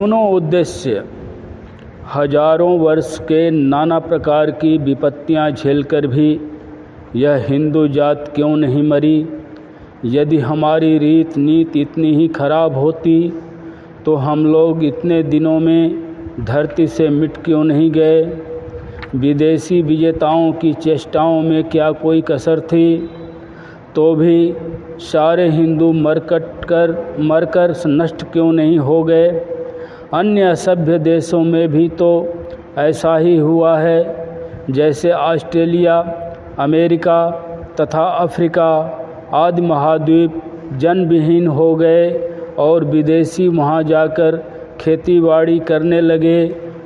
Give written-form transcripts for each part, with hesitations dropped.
दोनों उद्देश्य हजारों वर्ष के नाना प्रकार की विपत्तियां झेलकर भी यह हिंदू जात क्यों नहीं मरी। यदि हमारी रीत नीति इतनी ही खराब होती तो हम लोग इतने दिनों में धरती से मिट क्यों नहीं गए। विदेशी विजेताओं की चेष्टाओं में क्या कोई कसर थी, तो भी सारे हिंदू मरकर नष्ट क्यों नहीं हो गए। अन्य असभ्य देशों में भी तो ऐसा ही हुआ है। जैसे ऑस्ट्रेलिया, अमेरिका तथा अफ्रीका आदि महाद्वीप जनविहीन हो गए और विदेशी वहाँ जाकर खेतीबाड़ी करने लगे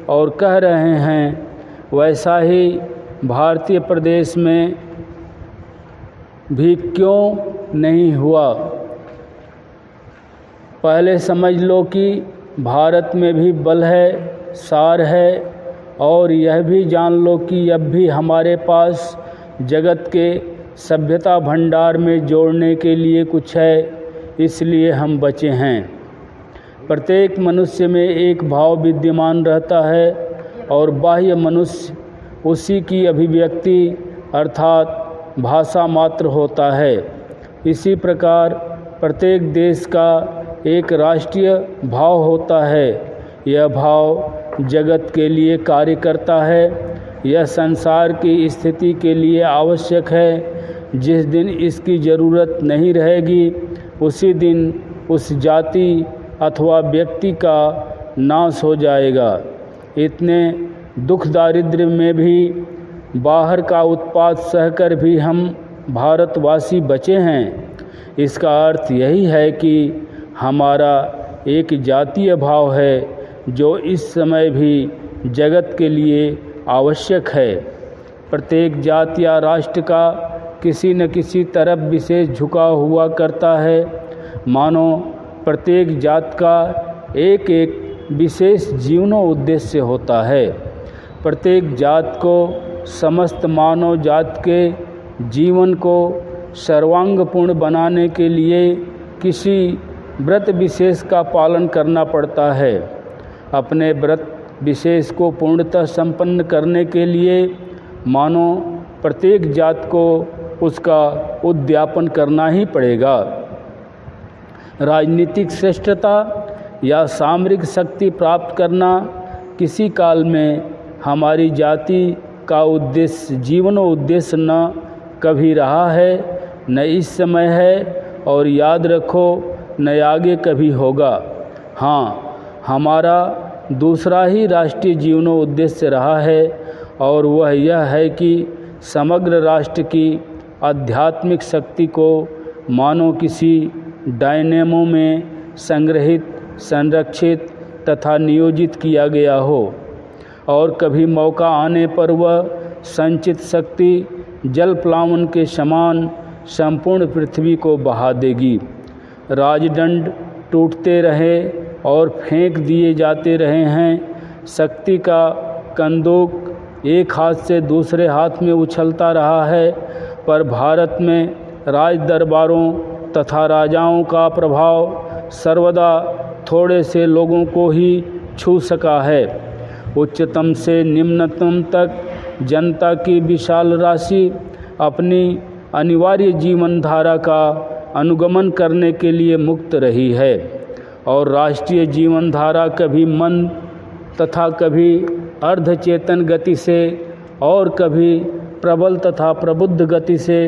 और कह रहे हैं, वैसा ही भारतीय प्रदेश में भी क्यों नहीं हुआ। पहले समझ लो कि भारत में भी बल है, सार है, और यह भी जान लो कि अब भी हमारे पास जगत के सभ्यता भंडार में जोड़ने के लिए कुछ है, इसलिए हम बचे हैं। प्रत्येक मनुष्य में एक भाव विद्यमान रहता है और बाह्य मनुष्य उसी की अभिव्यक्ति अर्थात भाषा मात्र होता है। इसी प्रकार प्रत्येक देश का एक राष्ट्रीय भाव होता है। यह भाव जगत के लिए कार्य करता है। यह संसार की स्थिति के लिए आवश्यक है। जिस दिन इसकी ज़रूरत नहीं रहेगी उसी दिन उस जाति अथवा व्यक्ति का नाश हो जाएगा। इतने दुख दारिद्र्य में भी बाहर का उत्पात सहकर भी हम भारतवासी बचे हैं। इसका अर्थ यही है कि हमारा एक जातीय भाव है जो इस समय भी जगत के लिए आवश्यक है। प्रत्येक जात या राष्ट्र का किसी न किसी तरफ विशेष झुकाव हुआ करता है। मानो प्रत्येक जात का एक एक विशेष जीवनो उद्देश्य होता है। प्रत्येक जात को समस्त मानव जात के जीवन को सर्वांगपूर्ण बनाने के लिए किसी व्रत विशेष का पालन करना पड़ता है। अपने व्रत विशेष को पूर्णतः संपन्न करने के लिए मानो प्रत्येक जात को उसका उद्यापन करना ही पड़ेगा। राजनीतिक श्रेष्ठता या सामरिक शक्ति प्राप्त करना किसी काल में हमारी जाति का उद्देश्य जीवनो उद्देश्य न कभी रहा है, न इस समय है, और याद रखो न आगे कभी होगा। हाँ, हमारा दूसरा ही राष्ट्रीय जीवनो उद्देश्य रहा है और वह यह है कि समग्र राष्ट्र की आध्यात्मिक शक्ति को मानो किसी डायनेमो में संग्रहित, संरक्षित तथा नियोजित किया गया हो और कभी मौका आने पर वह संचित शक्ति जल प्लावन के समान संपूर्ण पृथ्वी को बहा देगी। राजदंड टूटते रहे और फेंक दिए जाते रहे हैं। शक्ति का कंदूक एक हाथ से दूसरे हाथ में उछलता रहा है, पर भारत में राज दरबारों तथा राजाओं का प्रभाव सर्वदा थोड़े से लोगों को ही छू सका है। उच्चतम से निम्नतम तक जनता की विशाल राशि अपनी अनिवार्य जीवन धारा का अनुगमन करने के लिए मुक्त रही है और राष्ट्रीय जीवन धारा कभी मंद तथा कभी अर्धचेतन गति से और कभी प्रबल तथा प्रबुद्ध गति से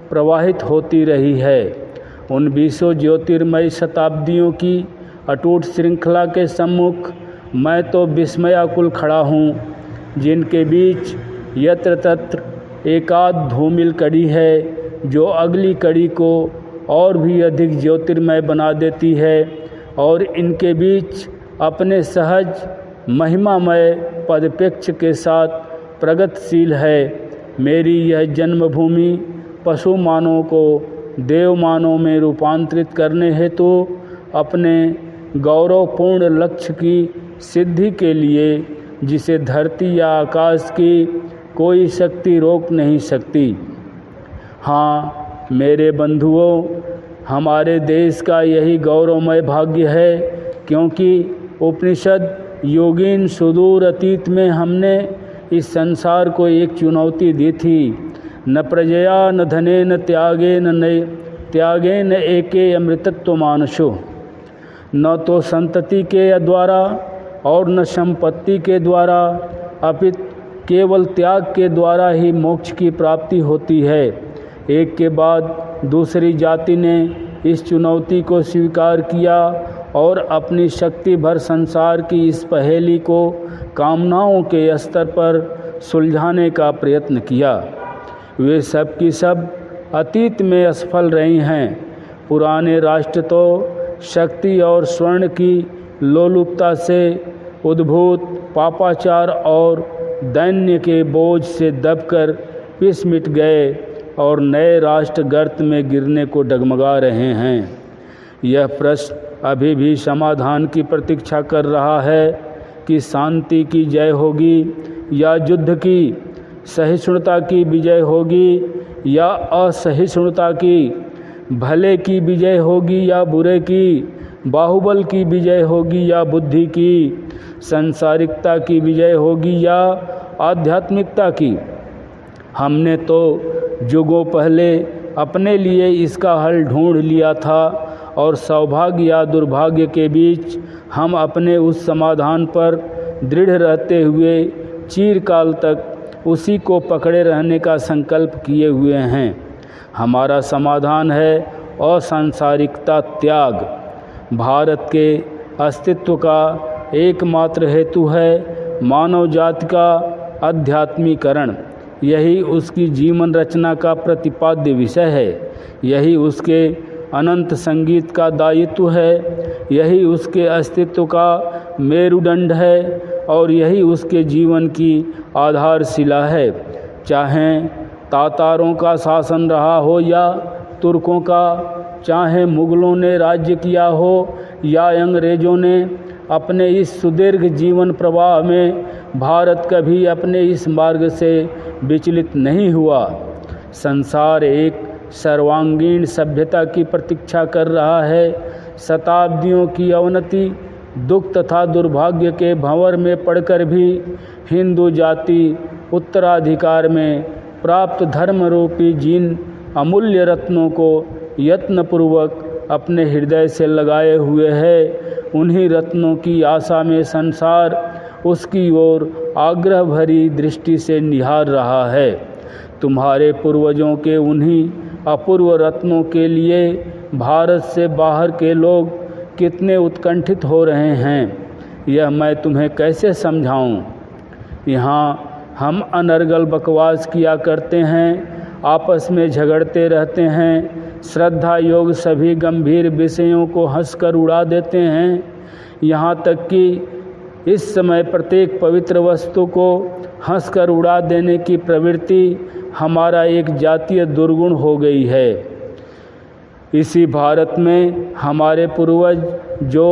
प्रवाहित होती रही है। उन 20 ज्योतिर्मय शताब्दियों की अटूट श्रृंखला के सम्मुख मैं तो विस्मयाकुल खड़ा हूँ, जिनके बीच यत्र तत्र एकाध धूमिल कड़ी है जो अगली कड़ी को और भी अधिक ज्योतिर्मय बना देती है और इनके बीच अपने सहज महिमामय पदपेक्ष के साथ प्रगतिशील है। मेरी यह जन्मभूमि पशु मानव को देव मानव में रूपांतरित करने हेतु अपने गौरवपूर्ण लक्ष्य की सिद्धि के लिए जिसे धरती या आकाश की कोई शक्ति रोक नहीं सकती। हाँ मेरे बंधुओं, हमारे देश का यही गौरवमय भाग्य है, क्योंकि उपनिषद योगीन सुदूर अतीत में हमने इस संसार को एक चुनौती दी थी। न प्रजया न धने न त्यागे न एके अमृतत्व मानसो। न तो संतति के द्वारा और न संपत्ति के द्वारा, अपितु केवल त्याग के द्वारा ही मोक्ष की प्राप्ति होती है। एक के बाद दूसरी जाति ने इस चुनौती को स्वीकार किया और अपनी शक्ति भर संसार की इस पहेली को कामनाओं के स्तर पर सुलझाने का प्रयत्न किया। वे सब की सब अतीत में असफल रही हैं। पुराने राष्ट्र तो शक्ति और स्वर्ण की लोलुपता से उद्भूत पापाचार और दैन्य के बोझ से दबकर पिस मिट गए और नए राष्ट्र गर्त में गिरने को डगमगा रहे हैं। यह प्रश्न अभी भी समाधान की प्रतीक्षा कर रहा है कि शांति की जय होगी या युद्ध की, सहिष्णुता की विजय होगी या असहिष्णुता की, भले की विजय होगी या बुरे की, बाहुबल की विजय होगी या बुद्धि की, संसारिकता की विजय होगी या आध्यात्मिकता की। हमने तो युगों पहले अपने लिए इसका हल ढूंढ लिया था और सौभाग्य या दुर्भाग्य के बीच हम अपने उस समाधान पर दृढ़ रहते हुए चिरकाल तक उसी को पकड़े रहने का संकल्प किए हुए हैं। हमारा समाधान है असंसारिकता त्याग। भारत के अस्तित्व का एकमात्र हेतु है मानव जाति का आध्यात्मिकरण। यही उसकी जीवन रचना का प्रतिपाद्य विषय है। यही उसके अनंत संगीत का दायित्व है। यही उसके अस्तित्व का मेरुदंड है और यही उसके जीवन की आधारशिला है। चाहे तातारों का शासन रहा हो या तुर्कों का, चाहे मुगलों ने राज्य किया हो या अंग्रेज़ों ने, अपने इस सुदीर्घ जीवन प्रवाह में भारत कभी अपने इस मार्ग से विचलित नहीं हुआ। संसार एक सर्वांगीण सभ्यता की प्रतीक्षा कर रहा है। शताब्दियों की अवनति, दुख तथा दुर्भाग्य के भंवर में पड़कर भी हिंदू जाति उत्तराधिकार में प्राप्त धर्म रूपी जिन अमूल्य रत्नों को यत्नपूर्वक अपने हृदय से लगाए हुए है, उन्हीं रत्नों की आशा में संसार उसकी ओर आग्रह भरी दृष्टि से निहार रहा है। तुम्हारे पूर्वजों के उन्हीं अपूर्व रत्नों के लिए भारत से बाहर के लोग कितने उत्कंठित हो रहे हैं, यह मैं तुम्हें कैसे समझाऊं। यहाँ हम अनर्गल बकवास किया करते हैं, आपस में झगड़ते रहते हैं, श्रद्धा योग सभी गंभीर विषयों को हंसकर उड़ा देते हैं। यहाँ तक कि इस समय प्रत्येक पवित्र वस्तु को हंसकर उड़ा देने की प्रवृत्ति हमारा एक जातीय दुर्गुण हो गई है। इसी भारत में हमारे पूर्वज जो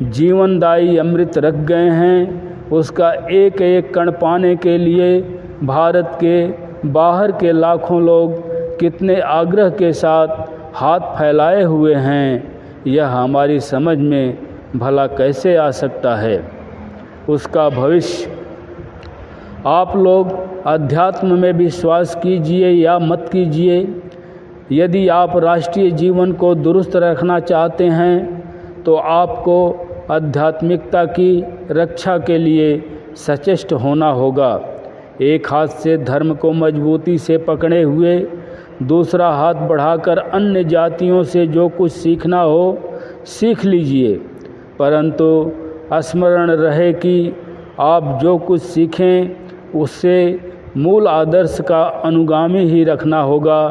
जीवनदायी अमृत रख गए हैं, उसका एक एक कण पाने के लिए भारत के बाहर के लाखों लोग कितने आग्रह के साथ हाथ फैलाए हुए हैं, यह हमारी समझ में भला कैसे आ सकता है। उसका भविष्य आप लोग अध्यात्म में विश्वास कीजिए या मत कीजिए, यदि आप राष्ट्रीय जीवन को दुरुस्त रखना चाहते हैं तो आपको आध्यात्मिकता की रक्षा के लिए सचेष्ट होना होगा। एक हाथ से धर्म को मजबूती से पकड़े हुए दूसरा हाथ बढ़ाकर अन्य जातियों से जो कुछ सीखना हो सीख लीजिए, परंतु स्मरण रहे कि आप जो कुछ सीखें उससे मूल आदर्श का अनुगामी ही रखना होगा।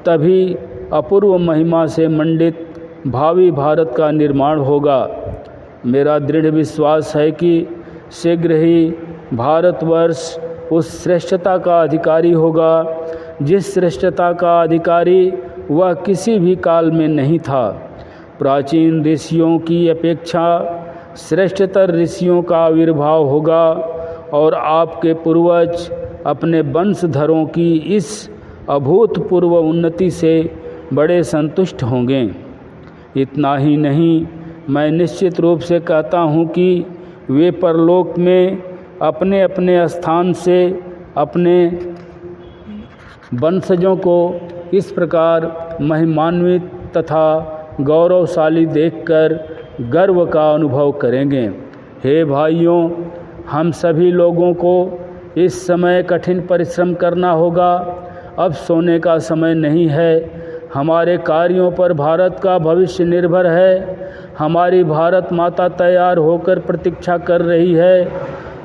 तभी अपूर्व महिमा से मंडित भावी भारत का निर्माण होगा। मेरा दृढ़ विश्वास है कि शीघ्र ही भारतवर्ष उस श्रेष्ठता का अधिकारी होगा जिस श्रेष्ठता का अधिकारी वह किसी भी काल में नहीं था। प्राचीन ऋषियों की अपेक्षा श्रेष्ठतर ऋषियों का आविर्भाव होगा और आपके पूर्वज अपने वंशधरों की इस अभूतपूर्व उन्नति से बड़े संतुष्ट होंगे। इतना ही नहीं, मैं निश्चित रूप से कहता हूँ कि वे परलोक में अपने अपने स्थान से अपने वंशजों को इस प्रकार महिमान्वित तथा गौरवशाली देखकर गर्व का अनुभव करेंगे। हे भाइयों, हम सभी लोगों को इस समय कठिन परिश्रम करना होगा। अब सोने का समय नहीं है। हमारे कार्यों पर भारत का भविष्य निर्भर है। हमारी भारत माता तैयार होकर प्रतीक्षा कर रही है।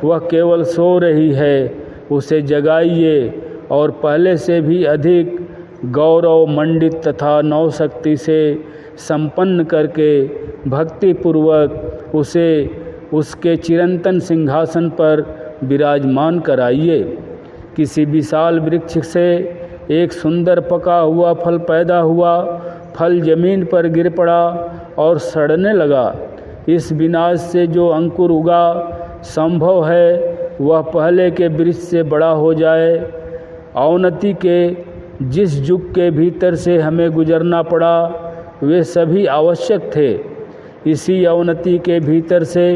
वह केवल सो रही है। उसे जगाइए और पहले से भी अधिक गौरव मंडित तथा नवशक्ति से संपन्न करके भक्तिपूर्वक उसे उसके चिरंतन सिंहासन पर विराजमान कराइए। किसी विशाल वृक्ष से एक सुंदर पका हुआ फल पैदा हुआ। फल जमीन पर गिर पड़ा और सड़ने लगा। इस विनाश से जो अंकुर उगा, संभव है वह पहले के वृक्ष से बड़ा हो जाए। अवनति के जिस युग के भीतर से हमें गुजरना पड़ा, वे सभी आवश्यक थे। इसी अवनति के भीतर से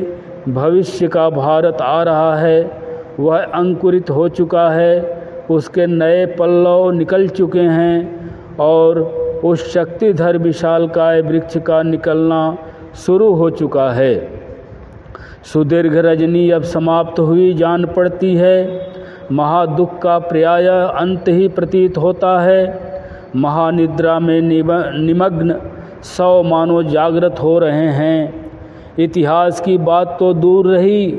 भविष्य का भारत आ रहा है। वह अंकुरित हो चुका है। उसके नए पल्लव निकल चुके हैं और उस शक्तिधर विशालकाय वृक्ष का निकलना शुरू हो चुका है। सुदीर्घ रजनी अब समाप्त हुई जान पड़ती है। महादुख का पर्याय अंत ही प्रतीत होता है। महानिद्रा में निमग्न 100 मानव जागृत हो रहे हैं। इतिहास की बात तो दूर रही,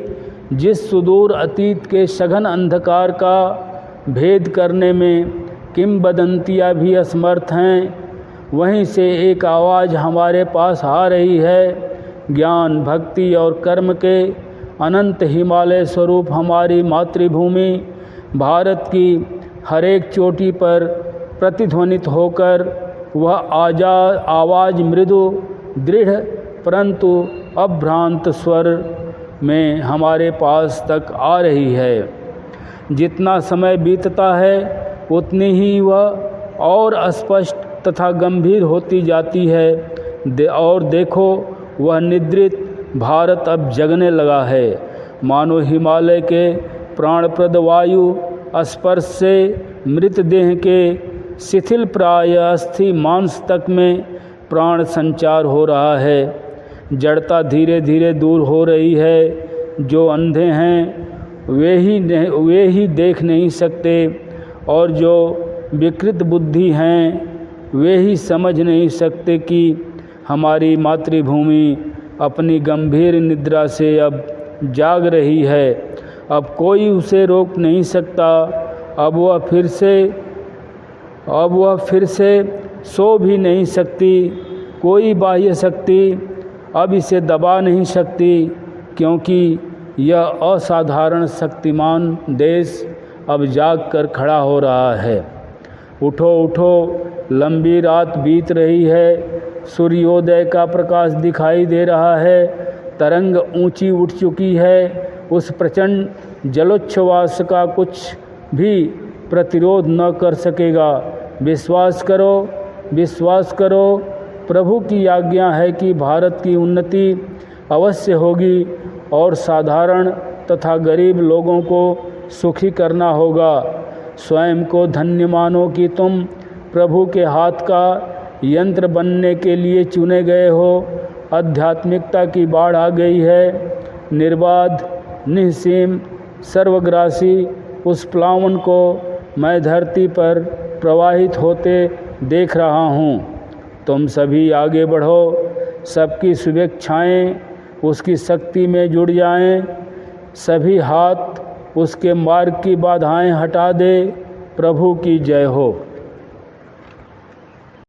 जिस सुदूर अतीत के सघन अंधकार का भेद करने में किंवदंतियाँ भी असमर्थ हैं, वहीं से एक आवाज़ हमारे पास आ रही है। ज्ञान, भक्ति और कर्म के अनंत हिमालय स्वरूप हमारी मातृभूमि भारत की हर एक चोटी पर प्रतिध्वनित होकर वह आवाज़ मृदु, दृढ़ परंतु अभ्रांत स्वर में हमारे पास तक आ रही है। जितना समय बीतता है उतनी ही वह और स्पष्ट तथा गंभीर होती जाती है। और देखो, वह निद्रित भारत अब जगने लगा है। मानो हिमालय के प्राणप्रद वायु स्पर्श से मृतदेह के शिथिल प्राय अस्थि मांस तक में प्राण संचार हो रहा है। जड़ता धीरे धीरे दूर हो रही है। जो अंधे हैं वे ही देख नहीं सकते, और जो विकृत बुद्धि हैं वे ही समझ नहीं सकते कि हमारी मातृभूमि अपनी गंभीर निद्रा से अब जाग रही है। अब कोई उसे रोक नहीं सकता। अब वह फिर से सो भी नहीं सकती। कोई बाह्य शक्ति अब इसे दबा नहीं सकती, क्योंकि यह असाधारण शक्तिमान देश अब जाग कर खड़ा हो रहा है। उठो उठो, लंबी रात बीत रही है। सूर्योदय का प्रकाश दिखाई दे रहा है। तरंग ऊंची उठ चुकी है। उस प्रचंड जलोच्छ्वास का कुछ भी प्रतिरोध न कर सकेगा। विश्वास करो, विश्वास करो। प्रभु की आज्ञा है कि भारत की उन्नति अवश्य होगी और साधारण तथा गरीब लोगों को सुखी करना होगा। स्वयं को धन्य मानो कि तुम प्रभु के हाथ का यंत्र बनने के लिए चुने गए हो। आध्यात्मिकता की बाढ़ आ गई है। निर्बाध, निःसीम, सर्वग्रासी उस प्लावन को मैं धरती पर प्रवाहित होते देख रहा हूँ। तुम सभी आगे बढ़ो। सबकी शुभेच्छाएँ उसकी शक्ति में जुड़ जाएं। सभी हाथ उसके मार्ग की बाधाएं हटा दे। प्रभु की जय हो।